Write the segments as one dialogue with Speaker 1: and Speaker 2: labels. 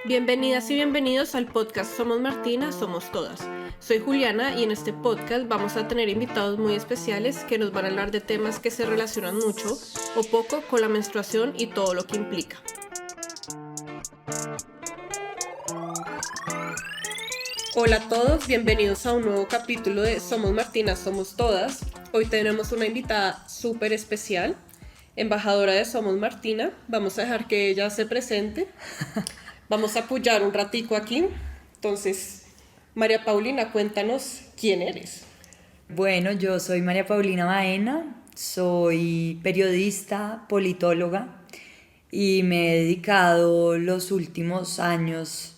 Speaker 1: Bienvenidas y bienvenidos al podcast Somos Martina, Somos Todas. Soy Juliana y en este podcast vamos a tener invitados muy especiales que nos van a hablar de temas que se relacionan mucho o poco con la menstruación y todo lo que implica. Hola a todos, bienvenidos a un nuevo capítulo de Somos Martina, Somos Todas. Hoy tenemos una invitada súper especial, embajadora de Somos Martina. Vamos a dejar que ella se presente. Vamos a apoyar un ratico aquí. Entonces, María Paulina, cuéntanos quién eres.
Speaker 2: Bueno, yo soy María Paulina Baena, soy periodista, politóloga y me he dedicado los últimos años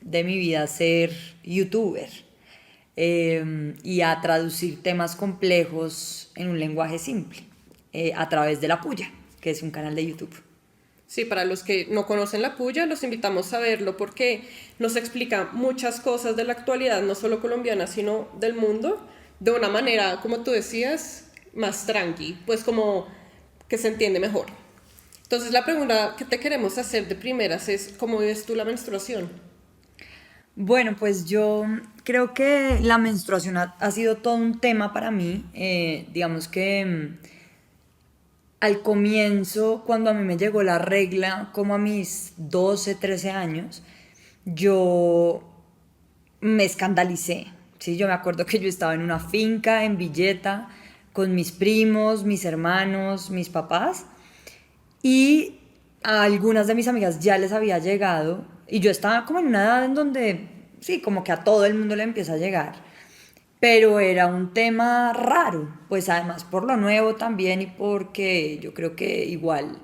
Speaker 2: de mi vida a ser youtuber y a traducir temas complejos en un lenguaje simple a través de La Puya, que es un canal de YouTube.
Speaker 1: Sí, para los que no conocen La Puya, los invitamos a verlo porque nos explica muchas cosas de la actualidad, no solo colombiana, sino del mundo, de una manera, como tú decías, más tranqui, pues como que se entiende mejor. Entonces, la pregunta que te queremos hacer de primeras es, ¿cómo vives tú la menstruación?
Speaker 2: Bueno, pues yo creo que la menstruación ha sido todo un tema para mí. Digamos que al comienzo, cuando a mí me llegó la regla, como a mis 12, 13 años, yo me escandalicé. ¿Sí? Yo me acuerdo que yo estaba en una finca en Villeta con mis primos, mis hermanos, mis papás, y a algunas de mis amigas ya les había llegado y yo estaba como en una edad en donde sí, como que a todo el mundo le empieza a llegar, pero era un tema raro, pues además por lo nuevo también y porque yo creo que igual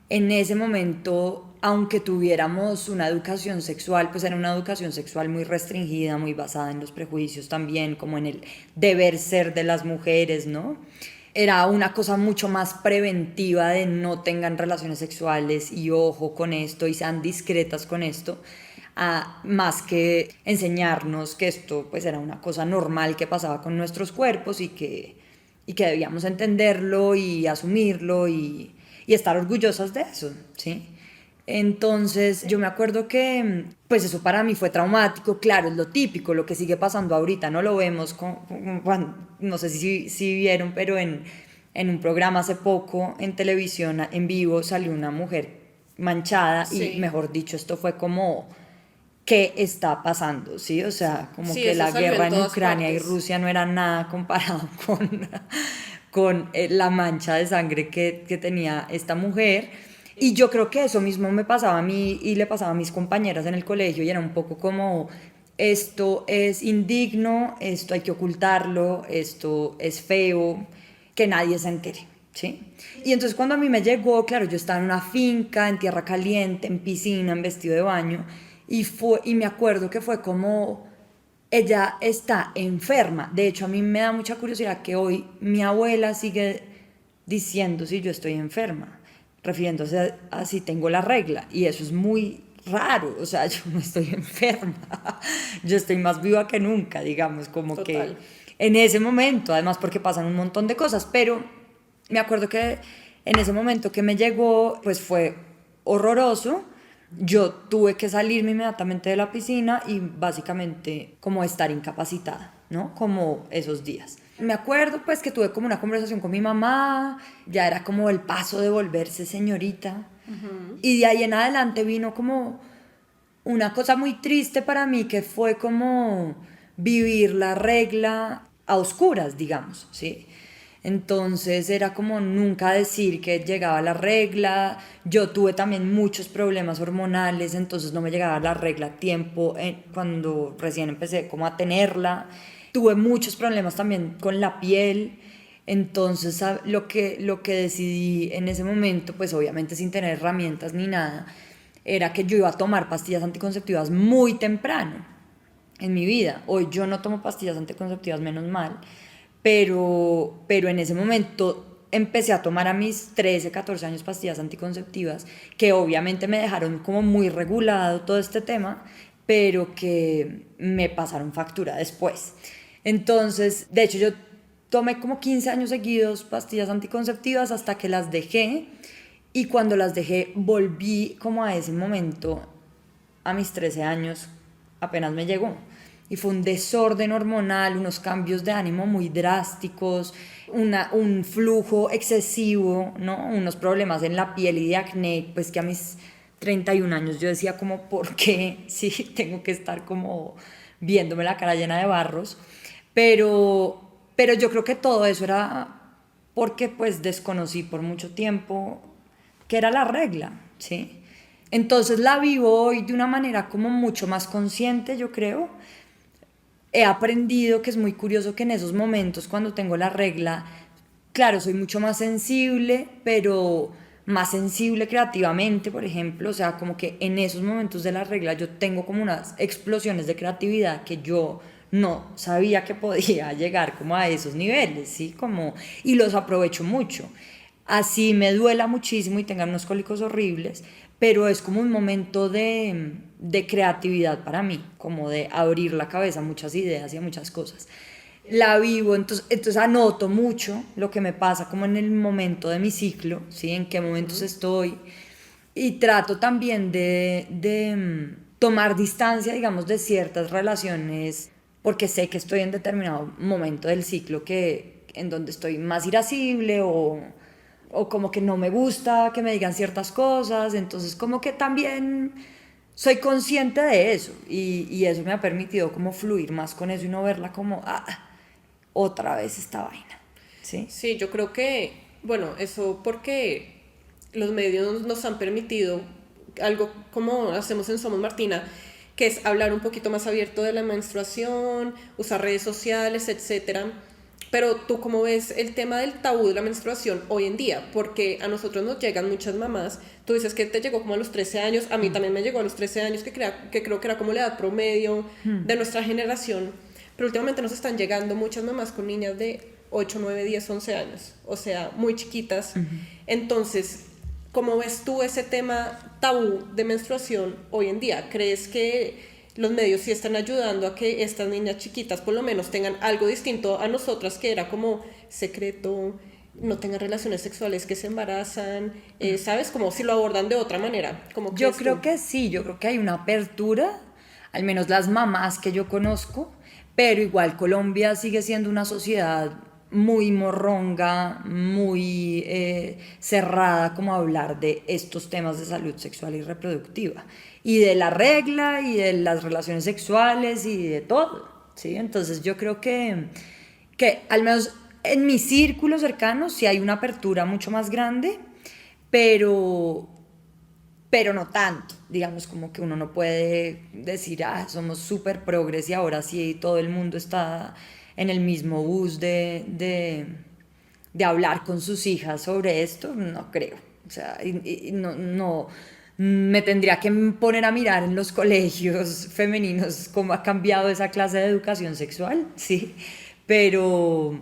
Speaker 2: en ese momento, aunque tuviéramos una educación sexual, pues era una educación sexual muy restringida, muy basada en los prejuicios también, como en el deber ser de las mujeres, ¿no? Era una cosa mucho más preventiva de no tengan relaciones sexuales y ojo con esto y sean discretas con esto, más que enseñarnos que esto pues era una cosa normal que pasaba con nuestros cuerpos y que debíamos entenderlo y asumirlo y estar orgullosas de eso, ¿sí? Entonces yo me acuerdo que pues eso para mí fue traumático, claro, es lo típico, lo que sigue pasando ahorita, no lo vemos, no sé si vieron, pero en un programa hace poco en televisión, en vivo, salió una mujer manchada y
Speaker 1: Sí,
Speaker 2: mejor dicho, esto fue como, ¿qué está pasando? ¿Sí? O sea, como
Speaker 1: sí,
Speaker 2: que
Speaker 1: eso
Speaker 2: la
Speaker 1: salió
Speaker 2: guerra
Speaker 1: en
Speaker 2: en
Speaker 1: todas
Speaker 2: Ucrania y
Speaker 1: partes.
Speaker 2: Rusia no era nada comparado con la mancha de sangre que tenía esta mujer. Y yo creo que eso mismo me pasaba a mí y le pasaba a mis compañeras en el colegio y era un poco como, esto es indigno, esto hay que ocultarlo, esto es feo, que nadie se entere, ¿sí? Y entonces cuando a mí me llegó, claro, yo estaba en una finca, en tierra caliente, en piscina, en vestido de baño, y me acuerdo que fue como, ella está enferma. De hecho, a mí me da mucha curiosidad que hoy mi abuela sigue diciendo si yo estoy enferma, refiriéndose a si tengo la regla. Y eso es muy raro, o sea, yo no estoy enferma, yo estoy más viva que nunca, digamos, como que
Speaker 1: Total.
Speaker 2: en ese momento, además porque pasan un montón de cosas, pero me acuerdo que en ese momento que me llegó, pues fue horroroso. Yo tuve que salirme inmediatamente de la piscina y básicamente como estar incapacitada, ¿no? Como esos días. Me acuerdo pues que tuve como una conversación con mi mamá, ya era como el paso de volverse señorita. Y de ahí en adelante vino como una cosa muy triste para mí que fue como vivir la regla a oscuras, digamos, ¿sí? Entonces era como nunca decir que llegaba la regla. Yo tuve también muchos problemas hormonales, entonces no me llegaba la regla a tiempo cuando recién empecé como a tenerla. Tuve muchos problemas también con la piel. Entonces lo que decidí en ese momento, pues obviamente sin tener herramientas ni nada, era que yo iba a tomar pastillas anticonceptivas muy temprano en mi vida. Hoy yo no tomo pastillas anticonceptivas, menos mal, pero en ese momento empecé a tomar a mis 13, 14 años pastillas anticonceptivas, que obviamente me dejaron como muy regulado todo este tema, pero que me pasaron factura después. Entonces, de hecho, yo tomé como 15 años seguidos pastillas anticonceptivas hasta que las dejé y cuando las dejé volví como a ese momento a mis 13 años apenas me llegó. Y fue un desorden hormonal, unos cambios de ánimo muy drásticos, un flujo excesivo, ¿no? Unos problemas en la piel y de acné, pues que a mis 31 años yo decía como, ¿por qué? Sí, tengo que estar como viéndome la cara llena de barros. Pero yo creo que todo eso era porque pues desconocí por mucho tiempo que era la regla, ¿sí? Entonces la vivo hoy de una manera como mucho más consciente, yo creo. He aprendido que es muy curioso que en esos momentos cuando tengo la regla, claro, soy mucho más sensible, pero más sensible creativamente, por ejemplo, o sea, como que en esos momentos de la regla yo tengo como unas explosiones de creatividad que yo no sabía que podía llegar como a esos niveles, ¿sí? Como, y los aprovecho mucho. Así me duela muchísimo y tengan unos cólicos horribles, pero es como un momento de creatividad para mí, como de abrir la cabeza a muchas ideas y a muchas cosas. La vivo, entonces anoto mucho lo que me pasa como en el momento de mi ciclo, ¿sí? En qué momentos estoy, y trato también de tomar distancia, digamos, de ciertas relaciones, porque sé que estoy en determinado momento del ciclo en donde estoy más irascible o como que no me gusta que me digan ciertas cosas, entonces como que también soy consciente de eso y eso me ha permitido como fluir más con eso y no verla como, otra vez esta vaina, ¿sí?
Speaker 1: Sí, yo creo que, bueno, eso porque los medios nos han permitido algo como hacemos en Somos Martina, que es hablar un poquito más abierto de la menstruación, usar redes sociales, etcétera. Pero tú cómo ves el tema del tabú de la menstruación hoy en día, porque a nosotros nos llegan muchas mamás, tú dices que te llegó como a los 13 años, a mí también me llegó a los 13 años, que creo que era como la edad promedio de nuestra generación, pero últimamente nos están llegando muchas mamás con niñas de 8 9 10 11 años, o sea, muy chiquitas. Entonces, ¿cómo ves tú ese tema tabú de menstruación hoy en día? ¿Crees que los medios sí están ayudando a que estas niñas chiquitas por lo menos tengan algo distinto a nosotras, que era como secreto, no tengan relaciones sexuales, que se embarazan, ¿sabes? Como si lo abordan de otra manera. ¿Cómo
Speaker 2: Yo
Speaker 1: crees
Speaker 2: creo
Speaker 1: tú?
Speaker 2: que sí, yo creo que hay una apertura, al menos las mamás que yo conozco, pero igual Colombia sigue siendo una sociedad muy morronga, muy cerrada como a hablar de estos temas de salud sexual y reproductiva, y de la regla, y de las relaciones sexuales, y de todo, ¿sí? Entonces yo creo que al menos en mi círculo cercano sí hay una apertura mucho más grande, pero no tanto, digamos, como que uno no puede decir, somos súper progres y ahora sí todo el mundo está en el mismo bus de hablar con sus hijas sobre esto, no creo, o sea, y no, me tendría que poner a mirar en los colegios femeninos cómo ha cambiado esa clase de educación sexual, sí, pero,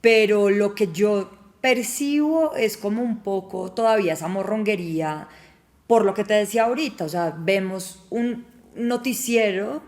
Speaker 2: pero lo que yo percibo es como un poco todavía esa morronguería, por lo que te decía ahorita, o sea, vemos un noticiero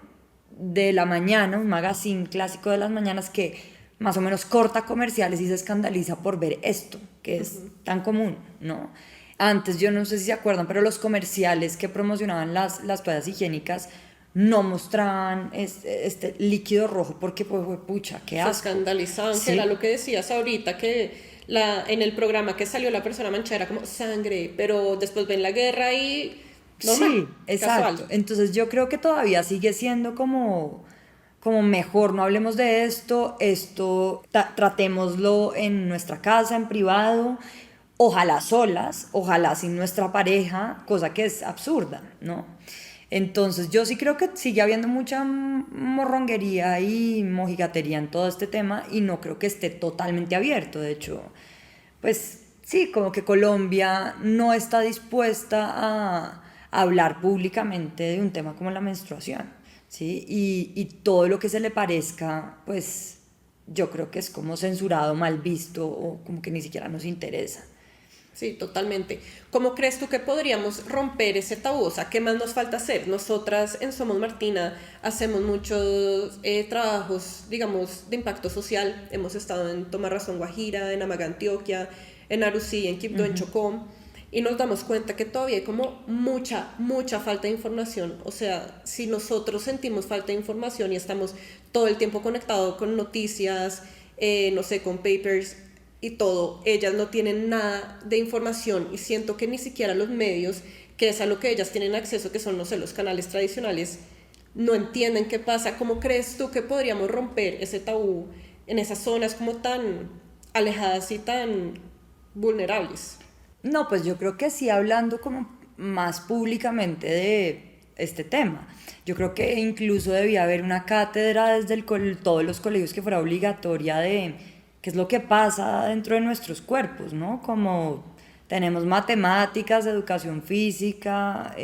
Speaker 2: de la mañana, un magazine clásico de las mañanas que más o menos corta comerciales y se escandaliza por ver esto, que es tan común, ¿no? Antes, yo no sé si se acuerdan, pero los comerciales que promocionaban las toallas higiénicas no mostraban este líquido rojo porque, pues, pucha, qué
Speaker 1: Se
Speaker 2: asco.
Speaker 1: escandalizaban, que era
Speaker 2: Sí,
Speaker 1: lo que decías ahorita, que en el programa que salió la persona manchada era como sangre, pero después ven la guerra y normal,
Speaker 2: sí,
Speaker 1: casual.
Speaker 2: exacto. Entonces yo creo que todavía sigue siendo como mejor no hablemos de esto tratémoslo en nuestra casa, en privado, ojalá solas, ojalá sin nuestra pareja, cosa que es absurda, ¿no? Entonces yo sí creo que sigue habiendo mucha morronguería y mojigatería en todo este tema y no creo que esté totalmente abierto. De hecho, pues sí, como que Colombia no está dispuesta a hablar públicamente de un tema como la menstruación, ¿sí? Y todo lo que se le parezca, pues yo creo que es como censurado, mal visto o como que ni siquiera nos interesa.
Speaker 1: Sí, totalmente. ¿Cómo crees tú que podríamos romper ese tabú? O sea, ¿qué más nos falta hacer? Nosotras en Somos Martina hacemos muchos trabajos, digamos, de impacto social. Hemos estado en Toma Razón Guajira, en Amaga Antioquia, en Arusí, en Quibdó, en Chocó. y nos damos cuenta que todavía hay como mucha falta de información. O sea, si nosotros sentimos falta de información y estamos todo el tiempo conectados con noticias, no sé, con papers y todo, ellas no tienen nada de información y siento que ni siquiera los medios, que es a lo que ellas tienen acceso, que son, no sé, los canales tradicionales, no entienden qué pasa. ¿Cómo crees tú que podríamos romper ese tabú en esas zonas como tan alejadas y tan vulnerables?
Speaker 2: No, pues yo creo que sí, hablando como más públicamente de este tema. Yo creo que incluso debía haber una cátedra desde todos los colegios que fuera obligatoria de qué es lo que pasa dentro de nuestros cuerpos, ¿no? Como tenemos matemáticas, educación física,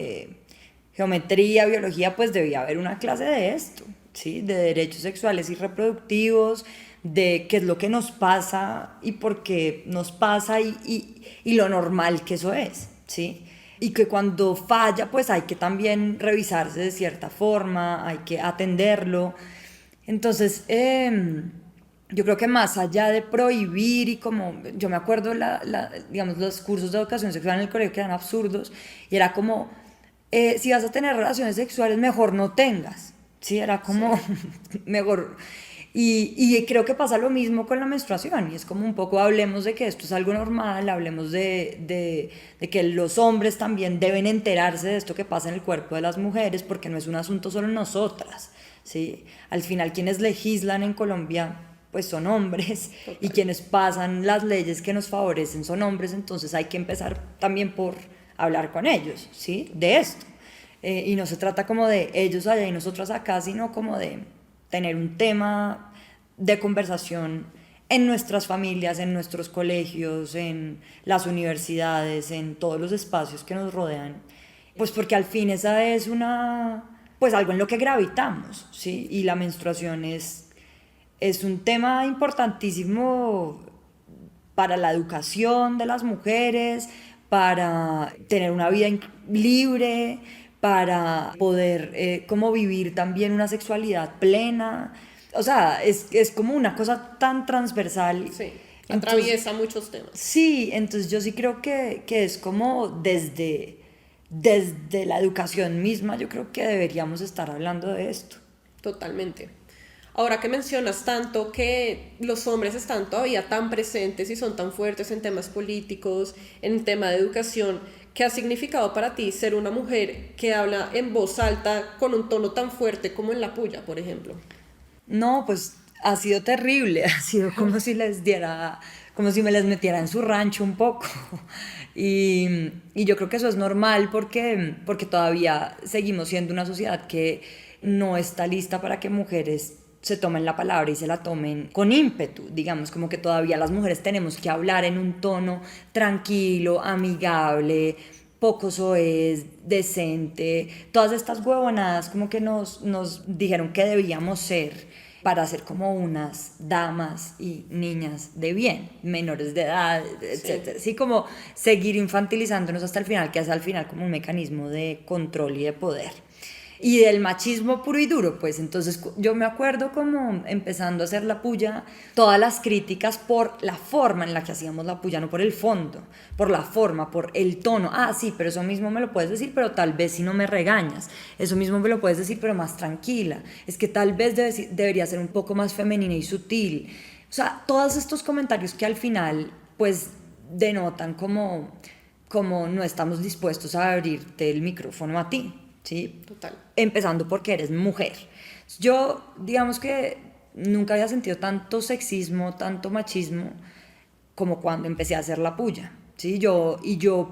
Speaker 2: geometría, biología, pues debía haber una clase de esto, ¿sí? De derechos sexuales y reproductivos, de qué es lo que nos pasa y por qué nos pasa y lo normal que eso es, ¿sí? Y que cuando falla, pues hay que también revisarse de cierta forma, hay que atenderlo. Entonces, yo creo que más allá de prohibir y como, yo me acuerdo, digamos, los cursos de educación sexual en el colegio que eran absurdos y era como, si vas a tener relaciones sexuales, mejor no tengas, ¿sí? Era como, sí. Mejor. Y creo que pasa lo mismo con la menstruación, y es como un poco hablemos de que esto es algo normal, hablemos de que los hombres también deben enterarse de esto que pasa en el cuerpo de las mujeres, porque no es un asunto solo en nosotras, ¿sí? Al final quienes legislan en Colombia pues son hombres. Total. Y quienes pasan las leyes que nos favorecen son hombres, entonces hay que empezar también por hablar con ellos, ¿sí? De esto. Y no se trata como de ellos allá y nosotros acá, sino como de tener un tema de conversación en nuestras familias, en nuestros colegios, en las universidades, en todos los espacios que nos rodean, pues porque al fin esa es pues algo en lo que gravitamos, ¿sí? Y la menstruación es un tema importantísimo para la educación de las mujeres, para tener una vida libre, para poder como vivir también una sexualidad plena. O sea, es como una cosa tan transversal.
Speaker 1: Sí, atraviesa muchos temas.
Speaker 2: Sí, entonces yo sí creo que es como desde la educación misma, yo creo que deberíamos estar hablando de esto.
Speaker 1: Totalmente. Ahora que mencionas tanto que los hombres están todavía tan presentes y son tan fuertes en temas políticos, en tema de educación, ¿qué ha significado para ti ser una mujer que habla en voz alta con un tono tan fuerte como en La Puya, por ejemplo?
Speaker 2: No, pues ha sido terrible, ha sido como si como si me les metiera en su rancho un poco. Y yo creo que eso es normal porque todavía seguimos siendo una sociedad que no está lista para que mujeres se tomen la palabra y se la tomen con ímpetu, digamos, como que todavía las mujeres tenemos que hablar en un tono tranquilo, amigable, poco soez, decente, todas estas huevonadas como que nos dijeron que debíamos ser para ser como unas damas y niñas de bien, menores de edad, etc. Sí, como seguir infantilizándonos hasta el final, que es al final como un mecanismo de control y de poder. Y del machismo puro y duro, pues entonces yo me acuerdo como empezando a hacer La Puya, todas las críticas por la forma en la que hacíamos La Puya, no por el fondo, por la forma, por el tono. Ah, sí, pero eso mismo me lo puedes decir, pero tal vez si no me regañas. Eso mismo me lo puedes decir, pero más tranquila. Es que tal vez debería ser un poco más femenina y sutil. O sea, todos estos comentarios que al final, pues, denotan como no estamos dispuestos a abrirte el micrófono a ti. ¿Sí?
Speaker 1: Total.
Speaker 2: Empezando porque eres mujer. Yo, digamos que nunca había sentido tanto sexismo, tanto machismo, como cuando empecé a hacer La Puya. ¿Sí? Yo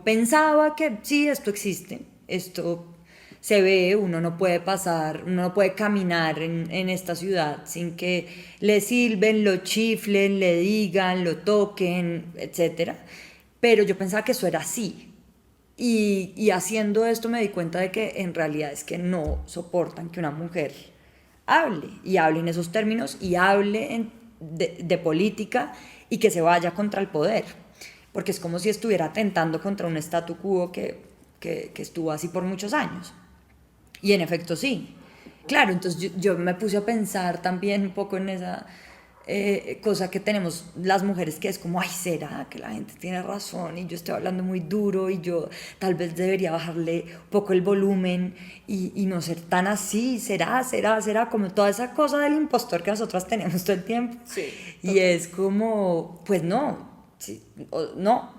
Speaker 2: pensaba que sí, esto existe, esto se ve, uno no puede pasar, uno no puede caminar en esta ciudad sin que le silben, lo chiflen, le digan, lo toquen, etc. Pero yo pensaba que eso era así. Y haciendo esto me di cuenta de que en realidad es que no soportan que una mujer hable en esos términos y hable de política y que se vaya contra el poder, porque es como si estuviera atentando contra un statu quo que estuvo así por muchos años. Y en efecto sí. Claro, entonces yo me puse a pensar también un poco en cosa que tenemos las mujeres, que es como, ay, ¿será que la gente tiene razón? Y yo estoy hablando muy duro y yo tal vez debería bajarle un poco el volumen y no ser tan así, será, como toda esa cosa del impostor que nosotras tenemos todo el tiempo.
Speaker 1: Sí,
Speaker 2: Y
Speaker 1: total.
Speaker 2: es como, pues no, sí, no.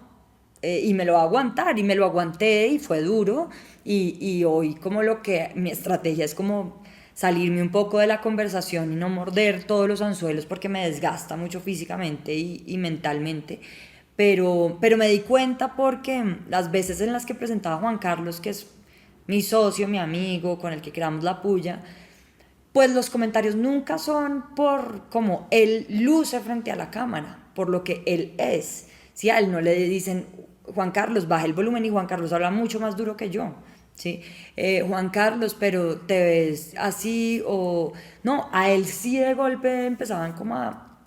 Speaker 2: Y me lo va a aguantar y me lo aguanté y fue duro y hoy como lo que mi estrategia es como salirme un poco de la conversación y no morder todos los anzuelos porque me desgasta mucho físicamente y mentalmente. Pero me di cuenta porque las veces en las que presentaba a Juan Carlos, que es mi socio, mi amigo, con el que creamos La Puya, pues los comentarios nunca son por cómo él luce frente a la cámara, por lo que él es. Si a él no le dicen, Juan Carlos, baja el volumen, y Juan Carlos habla mucho más duro que yo. ¿Sí? Juan Carlos, pero te ves así o... No, a él sí de golpe empezaban como a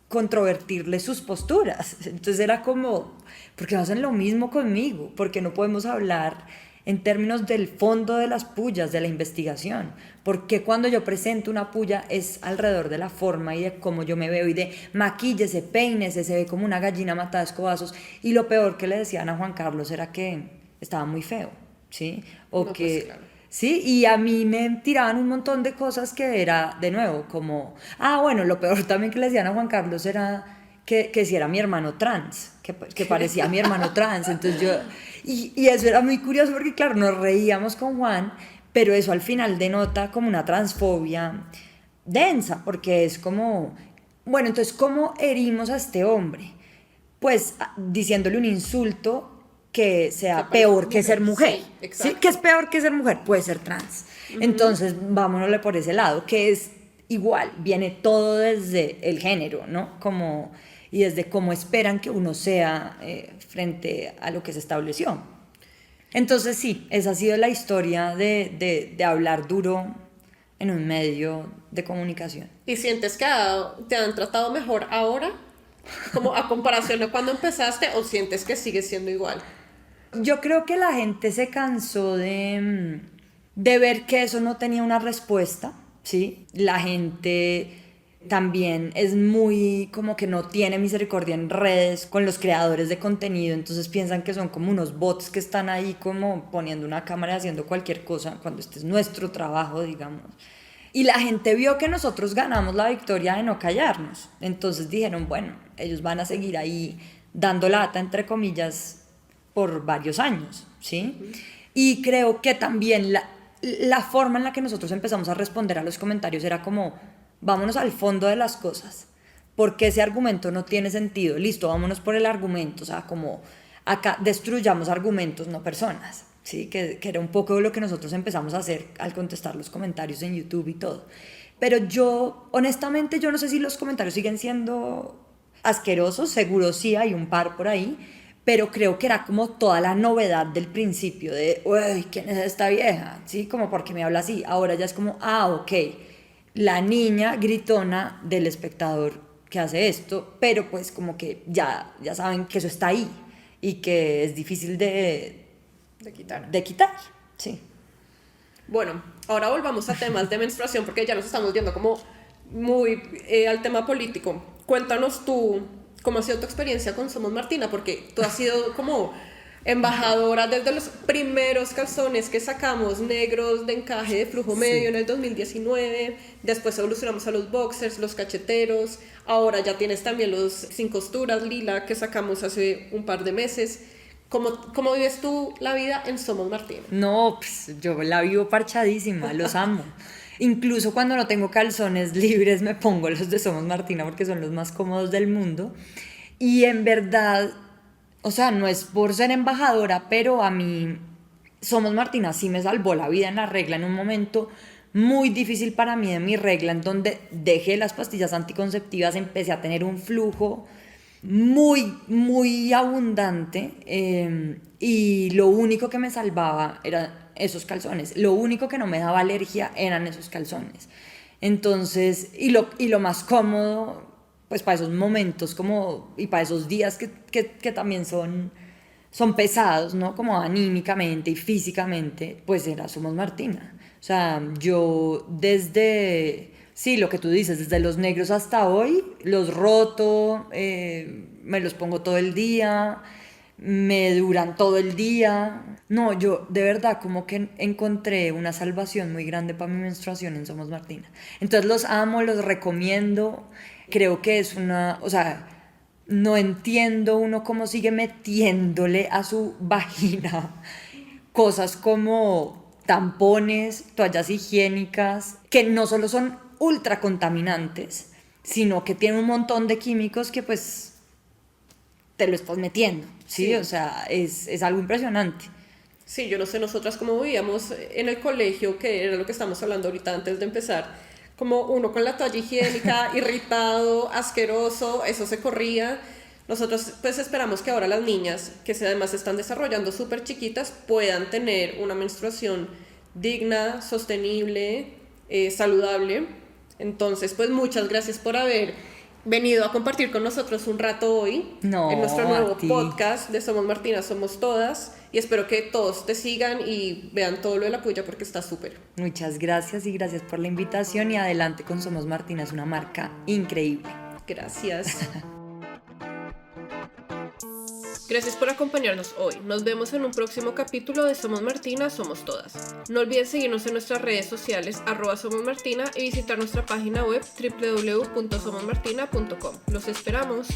Speaker 2: controvertirle sus posturas. Entonces era como, ¿por qué no hacen lo mismo conmigo? ¿Por qué no podemos hablar en términos del fondo de las pullas, de la investigación? Porque cuando yo presento una puya es alrededor de la forma y de cómo yo me veo y de maquíllese, peínese, se ve como una gallina matada a escobazos? Y lo peor que le decían a Juan Carlos era que estaba muy feo, ¿sí? O
Speaker 1: No,
Speaker 2: que...
Speaker 1: pues claro.
Speaker 2: Sí, y a mí me tiraban un montón de cosas que era, de nuevo, como... Ah, bueno, lo peor también que le decían a Juan Carlos era que si era mi hermano trans, que parecía mi hermano trans. Entonces yo... Y eso era muy curioso porque, claro, nos reíamos con Juan, pero eso al final denota como una transfobia densa, porque es como... Bueno, entonces, ¿cómo herimos a este hombre? Pues diciéndole un insulto que sea
Speaker 1: Que parece
Speaker 2: peor que ser mujer.
Speaker 1: sí,
Speaker 2: ¿Sí? ¿Qué es
Speaker 1: exacto.
Speaker 2: peor que ser mujer? Puede ser trans. Entonces, vámonosle por ese lado, que es igual, viene todo desde el género, ¿no? Como, y desde cómo esperan que uno sea frente a lo que se estableció. Entonces, sí, esa ha sido la historia de hablar duro en un medio de comunicación.
Speaker 1: ¿Y sientes que te han tratado mejor ahora? Como a comparación de cuando empezaste, o sientes que sigue siendo igual?
Speaker 2: Yo creo que la gente se cansó de ver que eso no tenía una respuesta, ¿sí? La gente también es muy como que no tiene misericordia en redes con los creadores de contenido, entonces piensan que son como unos bots que están ahí como poniendo una cámara y haciendo cualquier cosa cuando este es nuestro trabajo, digamos. Y la gente vio que nosotros ganamos la victoria de no callarnos. Entonces dijeron, bueno, ellos van a seguir ahí dando lata, entre comillas, por varios años, ¿sí? Y creo que también la forma en la que nosotros empezamos a responder a los comentarios era como, vámonos al fondo de las cosas. Porque ese argumento no tiene sentido. Listo, vámonos por el argumento. O sea, como acá destruyamos argumentos, no personas. ¿Sí? Que era un poco lo que nosotros empezamos a hacer al contestar los comentarios en YouTube y todo. Pero yo, honestamente, yo no sé si los comentarios siguen siendo asquerosos. Seguro sí hay un par por ahí. Pero creo que era como toda la novedad del principio de, uy, ¿quién es esta vieja? ¿Sí? Como, ¿por qué me habla así? Ahora ya es como, ah, ok, la niña gritona del espectador que hace esto, pero pues como que ya saben que eso está ahí y que es difícil
Speaker 1: De quitar.
Speaker 2: de quitar, sí.
Speaker 1: Bueno, ahora volvamos a temas de menstruación porque ya nos estamos viendo como muy al tema político. Cuéntanos tú cómo ha sido tu experiencia con Somos Martina, porque tú has sido como embajadora desde los primeros calzones que sacamos negros de encaje de flujo medio en el 2019, después evolucionamos a los boxers, los cacheteros, ahora ya tienes también los sin costuras lila que sacamos hace un par de meses. ¿Cómo vives tú la vida en Somos Martina?
Speaker 2: No, pues yo la vivo parchadísima, los amo. Incluso cuando no tengo calzones libres me pongo los de Somos Martina porque son los más cómodos del mundo. Y en verdad, o sea, no es por ser embajadora, pero a mí Somos Martina sí me salvó la vida en la regla en un momento muy difícil para mí de mi regla, en donde dejé las pastillas anticonceptivas, empecé a tener un flujo muy abundante, y lo único que me salvaba eran esos calzones, lo único que no me daba alergia eran esos calzones. Entonces, y lo más cómodo, pues para esos momentos como, y para esos días que también son pesados, ¿no? Como anímicamente y físicamente, pues era Somos Martina. O sea, yo desde Sí, lo que tú dices, desde los negros hasta hoy, los roto, me los pongo todo el día, me duran todo el día. No, yo de verdad como que encontré una salvación muy grande para mi menstruación en Somos Martina. Entonces los amo, los recomiendo. Creo que es una, o sea, no entiendo uno cómo sigue metiéndole a su vagina cosas como tampones, toallas higiénicas, que no solo son ultra contaminantes, sino que tienen un montón de químicos que pues te lo estás metiendo, ¿sí?
Speaker 1: Sí.
Speaker 2: O sea, es algo impresionante.
Speaker 1: Sí, yo no sé nosotras cómo vivíamos en el colegio, que era lo que estamos hablando ahorita antes de empezar, como uno con la toalla higiénica, irritado, asqueroso, eso se corría. Nosotros pues esperamos que ahora las niñas, que además se están desarrollando súper chiquitas, puedan tener una menstruación digna, sostenible, saludable. Entonces, pues muchas gracias por haber venido a compartir con nosotros un rato hoy en nuestro
Speaker 2: No,
Speaker 1: nuevo
Speaker 2: a ti.
Speaker 1: podcast de Somos Martina, Somos Todas. Y espero que todos te sigan y vean todo lo de la puya porque está súper.
Speaker 2: Muchas gracias y gracias por la invitación y adelante con Somos Martina, es una marca increíble.
Speaker 1: Gracias. Gracias por acompañarnos hoy. Nos vemos en un próximo capítulo de Somos Martina, Somos Todas. No olviden seguirnos en nuestras redes sociales @somosmartina y visitar nuestra página web www.somosmartina.com. Los esperamos.